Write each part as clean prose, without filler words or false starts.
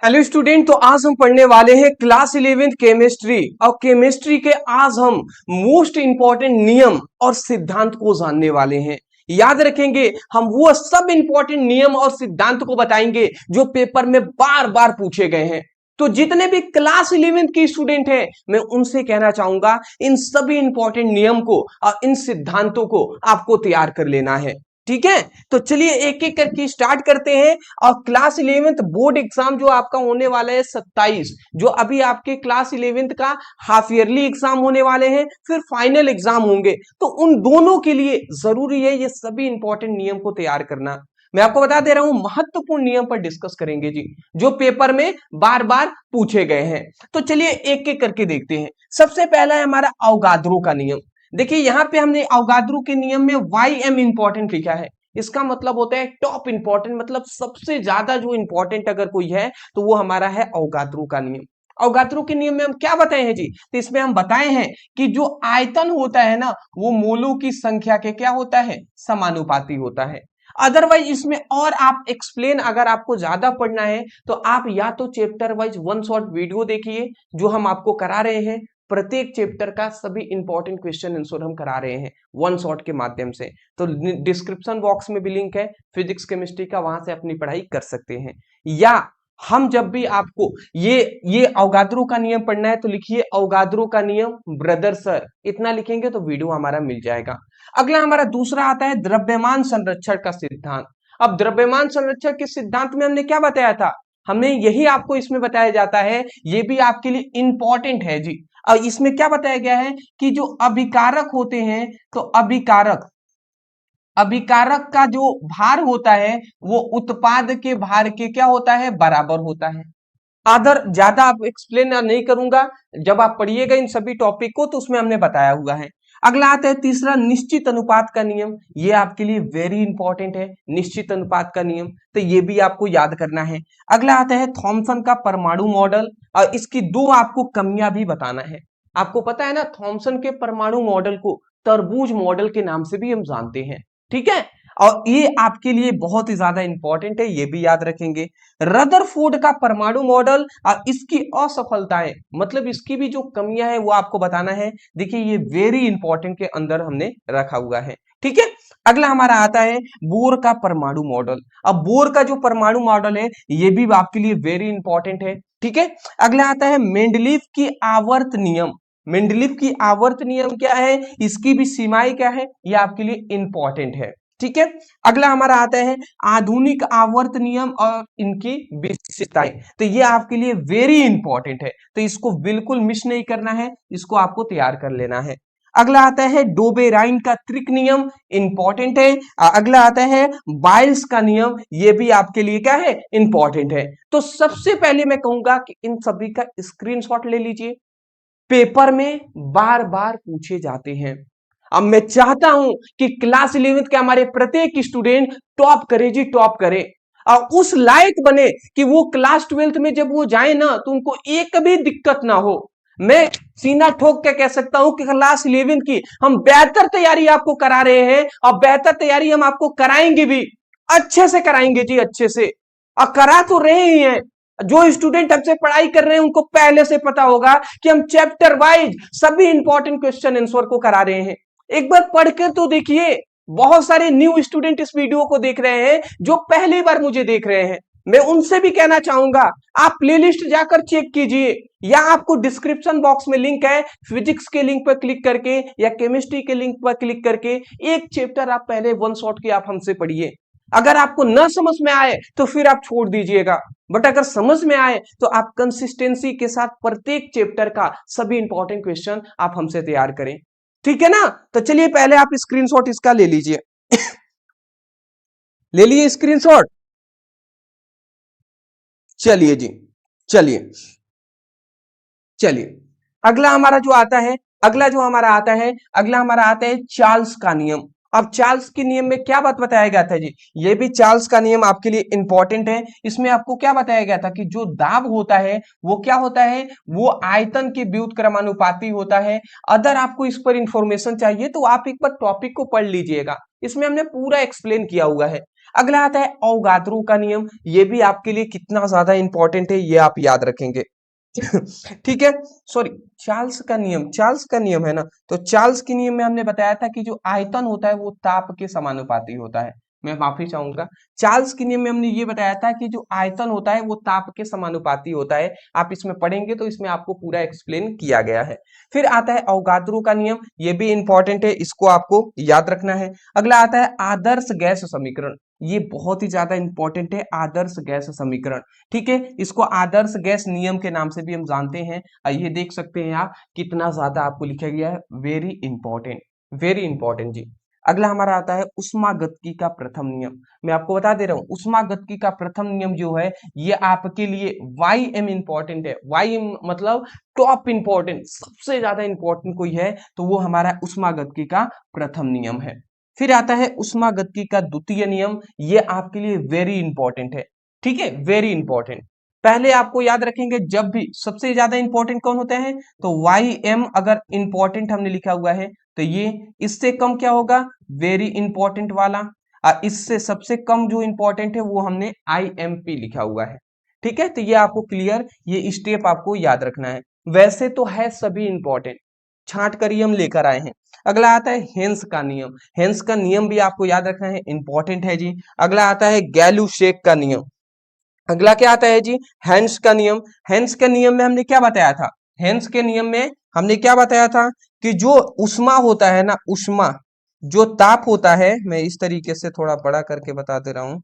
Hello student, तो आज हम पढ़ने वाले हैं क्लास 11th केमिस्ट्री। और केमिस्ट्री के आज हम मोस्ट इंपॉर्टेंट नियम और सिद्धांत को जानने वाले हैं। याद रखेंगे, हम वो सब इंपॉर्टेंट नियम और सिद्धांत को बताएंगे जो पेपर में बार बार पूछे गए हैं। तो जितने भी क्लास 11th के स्टूडेंट हैं, मैं उनसे कहना चाहूंगा इन सभी इंपॉर्टेंट नियम को और इन सिद्धांतों को आपको तैयार कर लेना है। ठीक है, तो चलिए एक एक करके स्टार्ट करते हैं। और क्लास 11th बोर्ड एग्जाम जो आपका होने वाला है 27, जो अभी आपके क्लास 11th का हाफ ईयरली एग्जाम होने वाले हैं, फिर फाइनल एग्जाम होंगे, तो उन दोनों के लिए जरूरी है ये सभी इंपॉर्टेंट नियम को तैयार करना। मैं आपको बता दे रहा हूं, महत्वपूर्ण नियम पर डिस्कस करेंगे जी, जो पेपर में बार बार पूछे गए हैं। तो चलिए एक एक करके देखते हैं। सबसे पहला है हमारा अवगाद्रो का नियम। देखिए यहां पे हमने अवगाद्रो के नियम में YM इंपॉर्टेंट लिखा है। इसका मतलब होता है टॉप इंपॉर्टेंट, मतलब सबसे ज्यादा जो इंपॉर्टेंट अगर कोई है तो वो हमारा है अवगाद्रो का नियम। अवगाद्रो के नियम में हम क्या बताए हैं जी? तो इसमें हम बताए हैं कि जो आयतन होता है ना, वो मोलों की संख्या के क्या होता है, समानुपाती होता है। अदरवाइज इसमें और आप एक्सप्लेन अगर आपको ज्यादा पढ़ना है तो आप या तो chapter wise one shot video देखिए जो हम आपको करा रहे हैं। प्रत्येक चैप्टर का सभी इंपॉर्टेंट क्वेश्चन आंसर हम करा रहे हैं वन शॉट के माध्यम से। तो डिस्क्रिप्शन बॉक्स में भी लिंक है फिजिक्स केमिस्ट्री का, वहां से अपनी पढ़ाई कर सकते हैं। या हम जब भी आपको ये अवगाद्रो का नियम पढ़ना है तो लिखिए अवगाद्रो का नियम ब्रदर सर, इतना लिखेंगे तो वीडियो हमारा मिल जाएगा। अगला हमारा दूसरा आता है द्रव्यमान संरक्षण का सिद्धांत। अब द्रव्यमान संरक्षण के सिद्धांत में हमने क्या बताया था? हमने यही आपको इसमें बताया जाता है, ये भी आपके लिए इंपॉर्टेंट है जी। और इसमें क्या बताया गया है कि जो अभिकारक होते हैं, तो अभिकारक का जो भार होता है वो उत्पाद के भार के क्या होता है, बराबर होता है। अदर ज्यादा आप एक्सप्लेन नहीं करूंगा, जब आप पढ़िएगा इन सभी टॉपिक को तो उसमें हमने बताया हुआ है। अगला आता है तीसरा निश्चित अनुपात का नियम। ये आपके लिए वेरी इंपॉर्टेंट है, निश्चित अनुपात का नियम, तो ये भी आपको याद करना है। अगला आता है थॉमसन का परमाणु मॉडल, और इसकी दो आपको कमियां भी बताना है। आपको पता है ना, थॉमसन के परमाणु मॉडल को तरबूज मॉडल के नाम से भी हम जानते हैं। ठीक है, और ये आपके लिए बहुत ही ज्यादा इंपॉर्टेंट है, ये भी याद रखेंगे। रदरफोर्ड का परमाणु मॉडल और इसकी असफलताएं, मतलब इसकी भी जो कमियां हैं वो आपको बताना है। देखिए ये वेरी इंपॉर्टेंट के अंदर हमने रखा हुआ है। ठीक है, अगला हमारा आता है बोर का परमाणु मॉडल। अब बोर का जो परमाणु मॉडल है ये भी आपके लिए वेरी इंपॉर्टेंट है। ठीक है, अगला आता है मेंडलीव की आवर्त नियम। मेंडलीव की आवर्त नियम क्या है, इसकी भी सीमाएं क्या है, ये आपके लिए इंपॉर्टेंट है। ठीक है, अगला हमारा आता है आधुनिक आवर्त नियम और इनकी विशेषताएं। तो ये आपके लिए वेरी इंपॉर्टेंट है, तो इसको बिल्कुल मिस नहीं करना है, इसको आपको तैयार कर लेना है। अगला आता है डोबेराइन का त्रिक नियम, इंपॉर्टेंट है। अगला आता है बाइल्स का नियम, ये भी आपके लिए क्या है, इंपॉर्टेंट है। तो सबसे पहले मैं कहूंगा कि इन सभी का स्क्रीनशॉट ले लीजिए, पेपर में बार बार पूछे जाते हैं। अब मैं चाहता हूं कि क्लास 11th के हमारे प्रत्येक स्टूडेंट टॉप करे जी, टॉप करे, और उस लायक बने कि वो क्लास 12th में जब वो जाए ना तो उनको एक भी दिक्कत ना हो। मैं सीना ठोक के कह सकता हूं कि क्लास 11th की हम बेहतर तैयारी आपको करा रहे हैं, और बेहतर तैयारी हम आपको कराएंगे भी, अच्छे से कराएंगे जी, अच्छे से। और करा तो रहे ही हैं। जो स्टूडेंट हमसे पढ़ाई कर रहे हैं उनको पहले से पता होगा कि हम चैप्टर वाइज सभी इंपॉर्टेंट क्वेश्चन आंसर को करा रहे हैं। एक बार पढ़कर तो देखिए, बहुत सारे न्यू स्टूडेंट इस वीडियो को देख रहे हैं जो पहली बार मुझे देख रहे हैं। मैं उनसे भी कहना चाहूंगा आप प्लेलिस्ट जाकर चेक कीजिए, या आपको डिस्क्रिप्शन बॉक्स में लिंक है, फिजिक्स के लिंक पर क्लिक करके या केमिस्ट्री के लिंक पर क्लिक करके एक चैप्टर आप पहले वन शॉट के आप हमसे पढ़िए। अगर आपको न समझ में आए तो फिर आप छोड़ दीजिएगा, बट अगर समझ में आए तो आप कंसिस्टेंसी के साथ प्रत्येक चैप्टर का सभी इंपॉर्टेंट क्वेश्चन आप हमसे तैयार करें। ठीक है ना, तो चलिए पहले आप स्क्रीनशॉट इसका ले लीजिए। ले लिए स्क्रीनशॉट, चलिए जी, चलिए चलिए अगला हमारा जो आता है, अगला हमारा आता है चार्ल्स का नियम। अब चार्ल्स के नियम में क्या बात बताया गया था जी? ये भी चार्ल्स का नियम आपके लिए इंपॉर्टेंट है। इसमें आपको क्या बताया गया था कि जो दाब होता है वो क्या होता है, वो आयतन के व्युत्क्रमानुपाती होता है। अगर आपको इस पर इंफॉर्मेशन चाहिए तो आप एक बार टॉपिक को पढ़ लीजिएगा, इसमें हमने पूरा एक्सप्लेन किया हुआ है। अगला आता है अवोगाद्रो का नियम, ये भी आपके लिए कितना ज्यादा इंपॉर्टेंट है ये आप याद रखेंगे। ठीक है, सॉरी, चार्ल्स का नियम, चार्ल्स का नियम है ना, तो चार्ल्स के नियम में हमने बताया था कि जो आयतन होता है वो ताप के समानुपाती होता है। मैं माफी चाहूंगा, चार्ल्स के नियम में हमने ये बताया था कि जो आयतन होता है वो ताप के समानुपाती होता है। आप इसमें पढ़ेंगे तो इसमें आपको पूरा एक्सप्लेन किया गया है। फिर आता है अवोगाद्रो का नियम, ये भी इंपॉर्टेंट है, इसको आपको याद रखना है। अगला आता है आदर्श गैस समीकरण, ये बहुत ही ज्यादा इंपॉर्टेंट है, आदर्श गैस समीकरण। ठीक है, इसको आदर्श गैस नियम के नाम से भी हम जानते हैं। ये देख सकते हैं आप, कितना ज्यादा आपको लिखा गया है, वेरी इंपॉर्टेंट, वेरी इंपॉर्टेंट जी। अगला हमारा आता है उष्मागतिकी का प्रथम नियम। मैं आपको बता दे रहा हूं, उष्मागतिकी का प्रथम नियम जो है ये आपके लिए वाई एम इंपॉर्टेंट है। वाई एम मतलब टॉप इंपॉर्टेंट, सबसे ज्यादा इंपॉर्टेंट कोई है तो वो हमारा उष्मागतिकी का प्रथम नियम है। फिर आता है उष्मागतिकी का द्वितीय नियम, ये आपके लिए वेरी इंपॉर्टेंट है। ठीक है, वेरी इंपॉर्टेंट। पहले आपको याद रखेंगे, जब भी सबसे ज्यादा इंपॉर्टेंट कौन होते हैं, तो वाई एम अगर इंपॉर्टेंट हमने लिखा हुआ है तो ये, इससे कम क्या होगा, वेरी इंपॉर्टेंट वाला, और इससे सबसे कम जो इंपॉर्टेंट है वो हमने आई एम पी लिखा हुआ है। ठीक है, तो ये आपको क्लियर, ये स्टेप आपको याद रखना है। वैसे तो है सभी इंपॉर्टेंट, छांट कर ही हम लेकर आए हैं। अगला आता है हेंस का नियम, हेंस का नियम भी आपको याद रखना है, इंपॉर्टेंट है जी। अगला आता है गैलू-शेक का नियम। अगला क्या आता है जी, हेंस का नियम। हेंस के नियम में हमने क्या बताया था, हेंस के नियम में हमने क्या बताया था कि जो उष्मा होता है ना, उष्मा, जो ताप होता है, मैं इस तरीके से थोड़ा बड़ा करके बता दे रहा हूं,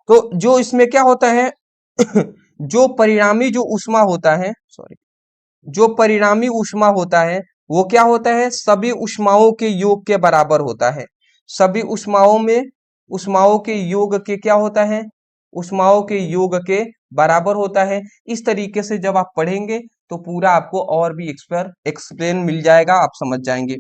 तो जो इसमें क्या होता है जो परिणामी जो उष्मा होता है, सॉरी, जो परिणामी उष्मा होता है वो क्या होता है, सभी उष्माओं के योग के बराबर होता है। सभी उष्माओं में, उष्माओं के योग के क्या होता है, उष्माओं के योग के बराबर होता है। इस तरीके से जब आप पढ़ेंगे तो पूरा आपको और भी एक्सप्लेन मिल जाएगा, आप समझ जाएंगे।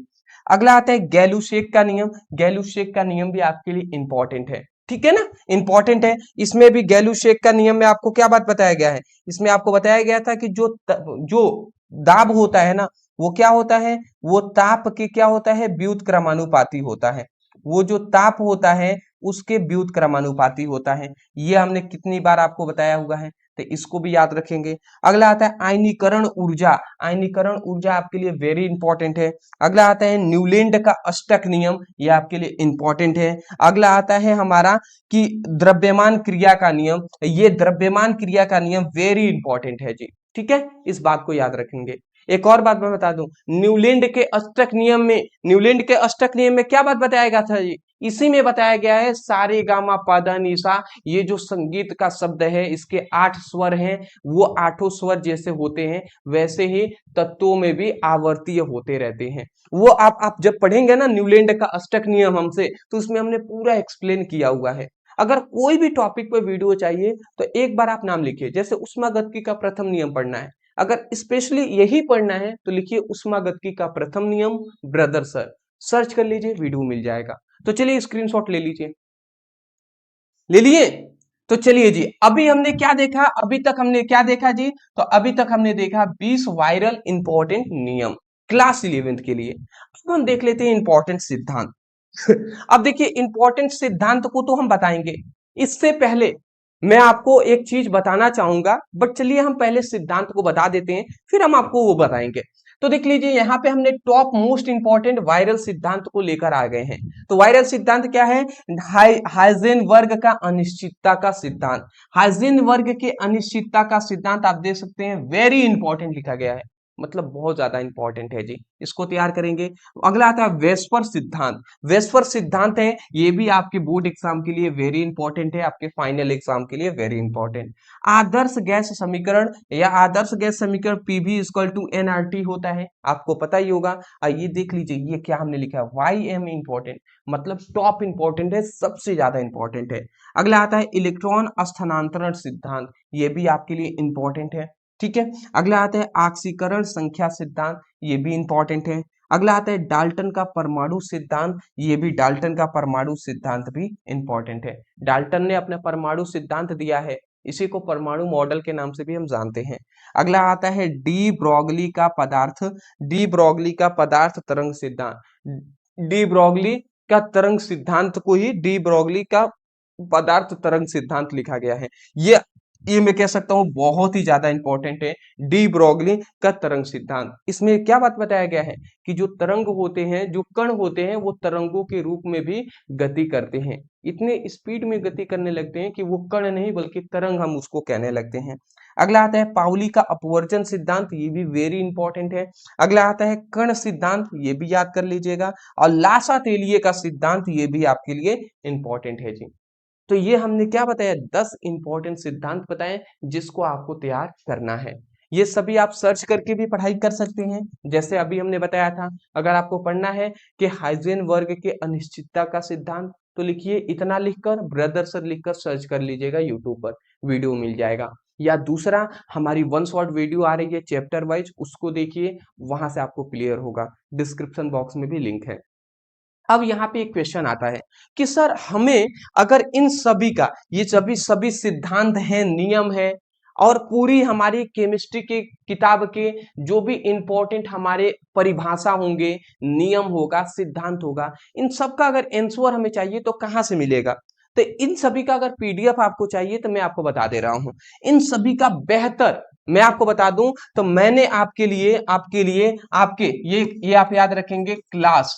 अगला आता है गैलू-शेक का नियम। गैलू-शेक का नियम भी आपके लिए इंपॉर्टेंट है, ठीक है ना, इंपॉर्टेंट है। इसमें भी गैलू-शेक का नियम में आपको क्या बात बताया गया है, इसमें आपको बताया गया था कि जो दाब होता है ना, वो क्या होता है, वो ताप के क्या होता है, व्युत्क्रमानुपाती होता है। वो जो ताप होता है उसके व्युत्क्रमानुपाती होता है। ये हमने कितनी बार आपको बताया हुआ है, तो इसको भी याद रखेंगे। अगला आता है आयनीकरण ऊर्जा। आयनीकरण ऊर्जा आपके लिए वेरी इंपॉर्टेंट है। अगला आता है न्यूलैंड का अष्टक नियम, ये आपके लिए इंपॉर्टेंट है। अगला आता है हमारा कि द्रव्यमान क्रिया का नियम, ये द्रव्यमान क्रिया का नियम वेरी इंपॉर्टेंट है जी। ठीक है, इस बात को याद रखेंगे। एक और बात मैं बता दूं, न्यूलैंड के अष्टक नियम में, न्यूलैंड के अष्टक नियम में क्या बात बताया गया था जी, इसी में बताया गया है सारे गामा पादा निशा, ये जो संगीत का शब्द है इसके 8 स्वर हैं, वो आठों स्वर जैसे होते हैं वैसे ही तत्वों में भी आवर्तीय होते रहते हैं। वो आप जब पढ़ेंगे ना न्यूलैंड का अष्टक नियम हमसे, तो उसमें हमने पूरा एक्सप्लेन किया हुआ है। अगर कोई भी टॉपिक पे वीडियो चाहिए तो एक बार आप नाम लिखिए, जैसे उष्मागतिकी का प्रथम नियम पढ़ना है, अगर स्पेशली यही पढ़ना है तो लिखिए उष्मागतिकी का प्रथम नियम ब्रदर सर, सर्च कर लीजिए, वीडियो मिल जाएगा। तो चलिए स्क्रीनशॉट ले लीजिए, ले लिए। तो चलिए जी, अभी हमने क्या देखा, अभी तक हमने क्या देखा जी, तो अभी तक हमने देखा 20 वायरल इंपॉर्टेंट नियम क्लास 11th के लिए। अब हम देख लेते हैं इंपॉर्टेंट सिद्धांत। अब देखिए इंपॉर्टेंट सिद्धांत को तो हम बताएंगे, इससे पहले मैं आपको एक चीज बताना चाहूंगा, बट चलिए हम पहले सिद्धांत को बता देते हैं फिर हम आपको वो बताएंगे। तो देख लीजिए यहाँ पे हमने टॉप मोस्ट इंपॉर्टेंट वायरल सिद्धांत को लेकर आ गए हैं। तो वायरल सिद्धांत क्या है, हाइजेनबर्ग का अनिश्चितता का सिद्धांत। हाइजेनबर्ग के अनिश्चितता का सिद्धांत आप देख सकते हैं, वेरी इंपॉर्टेंट लिखा गया है, मतलब बहुत ज्यादा इंपॉर्टेंट है जी, इसको तैयार करेंगे। अगला आता है वेस्पर सिद्धांत। वेस्पर सिद्धांत है, ये भी आपके बोर्ड एग्जाम के लिए वेरी इंपॉर्टेंट है, आपके फाइनल एग्जाम के लिए वेरी इंपॉर्टेंट। आदर्श गैस समीकरण या आदर्श गैस समीकरण पीवी इक्वल टू एनआरटी होता है, आपको पता ही होगा। आइए देख लीजिए ये क्या हमने लिखा है, वाई एम इंपॉर्टेंट, मतलब टॉप इंपॉर्टेंट है, सबसे ज्यादा इंपॉर्टेंट है। अगला आता है इलेक्ट्रॉन स्थानांतरण सिद्धांत, ये भी आपके लिए इंपॉर्टेंट है, ठीक है। अगला आता है ऑक्सीकरण संख्या सिद्धांत, ये भी इंपॉर्टेंट है। अगला आता है डाल्टन का परमाणु सिद्धांत, ये भी डाल्टन का परमाणु सिद्धांत भी इंपॉर्टेंट है। डाल्टन ने अपना परमाणु सिद्धांत दिया है, इसी को परमाणु मॉडल के नाम से भी हम जानते हैं। अगला आता है डी ब्रॉगली का पदार्थ, डी ब्रॉगली का पदार्थ तरंग सिद्धांत। डी ब्रॉगली का तरंग सिद्धांत को ही डी ब्रॉगली का पदार्थ तरंग सिद्धांत लिखा गया है। ये मैं कह सकता हूं बहुत ही ज्यादा इंपॉर्टेंट है, डी ब्रोगली का तरंग सिद्धांत। इसमें क्या बात बताया गया है कि जो तरंग होते हैं, जो कण होते हैं, वो तरंगों के रूप में भी गति करते हैं। इतने स्पीड में गति करने लगते हैं कि वो कण नहीं बल्कि तरंग हम उसको कहने लगते हैं। अगला आता है पाउली का अपवर्जन सिद्धांत, ये भी वेरी इंपॉर्टेंट है। अगला आता है कण सिद्धांत, ये भी याद कर लीजिएगा। और लासा-तेलिए का सिद्धांत, ये भी आपके लिए इंपॉर्टेंट है जी। तो ये हमने क्या बताया, 10 इंपॉर्टेंट सिद्धांत बताए जिसको आपको तैयार करना है। ये सभी आप सर्च करके भी पढ़ाई कर सकते हैं, जैसे अभी हमने बताया था। अगर आपको पढ़ना है कि हाइजेनबर्ग के अनिश्चितता का सिद्धांत, तो लिखिए इतना लिखकर ब्रदर्स लिखकर सर्च कर लीजिएगा, यूट्यूब पर वीडियो मिल जाएगा। या दूसरा, हमारी वन शॉट वीडियो आ रही है चैप्टर वाइज, उसको देखिए, वहां से आपको क्लियर होगा। डिस्क्रिप्शन बॉक्स में भी लिंक है। अब यहाँ पे एक क्वेश्चन आता है कि सर हमें अगर इन सभी का, ये सभी सिद्धांत हैं, नियम है, और पूरी हमारी केमिस्ट्री की किताब के जो भी इंपॉर्टेंट हमारे परिभाषा होंगे, नियम होगा, सिद्धांत होगा, इन सब का अगर आंसर हमें चाहिए तो कहाँ से मिलेगा? तो इन सभी का अगर पीडीएफ आपको चाहिए तो मैं आपको बता दे रहा हूं, इन सभी का बेहतर मैं आपको बता दूं तो मैंने आपके ये आप याद रखेंगे, क्लास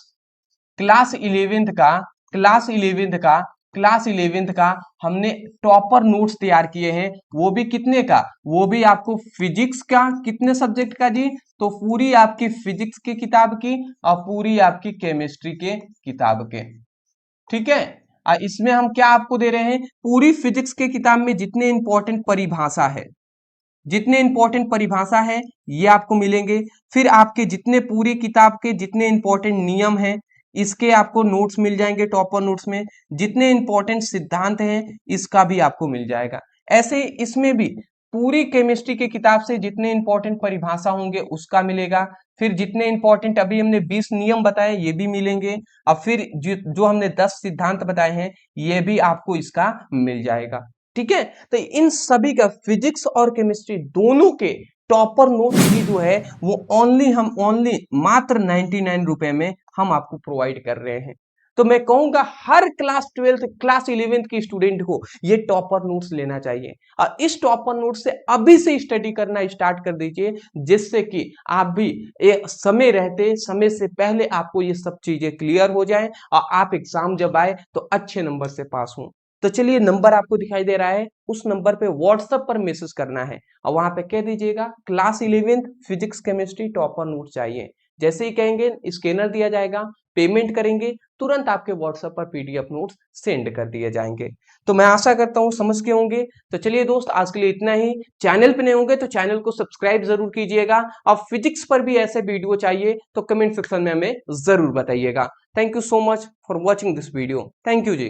11th का क्लास 11th का हमने टॉपर नोट्स तैयार किए हैं। वो भी कितने का, वो भी आपको फिजिक्स का, कितने सब्जेक्ट का जी, तो पूरी आपकी फिजिक्स की किताब की और पूरी आपकी केमिस्ट्री के किताब के, ठीक है। इसमें हम क्या आपको दे रहे हैं, पूरी फिजिक्स के किताब में जितने इंपॉर्टेंट परिभाषा है ये आपको मिलेंगे। फिर आपके जितने पूरी किताब के जितने इंपॉर्टेंट नियम हैं, इसके आपको नोट्स मिल जाएंगे टॉपर नोट्स में। जितने इंपॉर्टेंट सिद्धांत हैं, इसका भी आपको मिल जाएगा। ऐसे इसमें भी पूरी केमिस्ट्री की किताब से जितने इंपॉर्टेंट परिभाषा होंगे उसका मिलेगा। फिर जितने इंपॉर्टेंट अभी हमने 20 नियम बताए ये भी मिलेंगे। और फिर जो हमने 10 सिद्धांत बताए हैं ये भी आपको इसका मिल जाएगा, ठीक है। तो इन सभी का फिजिक्स और केमिस्ट्री दोनों के टॉपर नोट भी जो है वो ओनली मात्र 99 रुपए में हम आपको प्रोवाइड कर रहे हैं। तो मैं कहूंगा हर क्लास 12th क्लास 11th की स्टूडेंट को ये टॉपर नोट्स लेना चाहिए, और इस टॉपर नोट से अभी से स्टडी करना स्टार्ट कर दीजिए, जिससे कि आप भी समय से पहले आपको ये सब चीजें क्लियर हो जाए और आप एग्जाम जब आए तो अच्छे नंबर से पास हो। तो चलिए, नंबर आपको दिखाई दे रहा है, उस नंबर पे व्हाट्सएप पर मैसेज करना है और वहां पे कह दीजिएगा class 11th physics chemistry topper note चाहिए। जैसे ही कहेंगे स्कैनर दिया जाएगा, पेमेंट करेंगे, तुरंत आपके व्हाट्सएप पर पीडीएफ नोट्स सेंड कर दिए जाएंगे। तो मैं आशा करता हूं समझ के होंगे। तो चलिए दोस्त, आज के लिए इतना ही। चैनल पे नए होंगे तो चैनल को सब्सक्राइब जरूर कीजिएगा, और फिजिक्स पर भी ऐसे वीडियो चाहिए तो कमेंट सेक्शन में हमें जरूर बताइएगा। Thank you so much for watching this video. Thank you ji.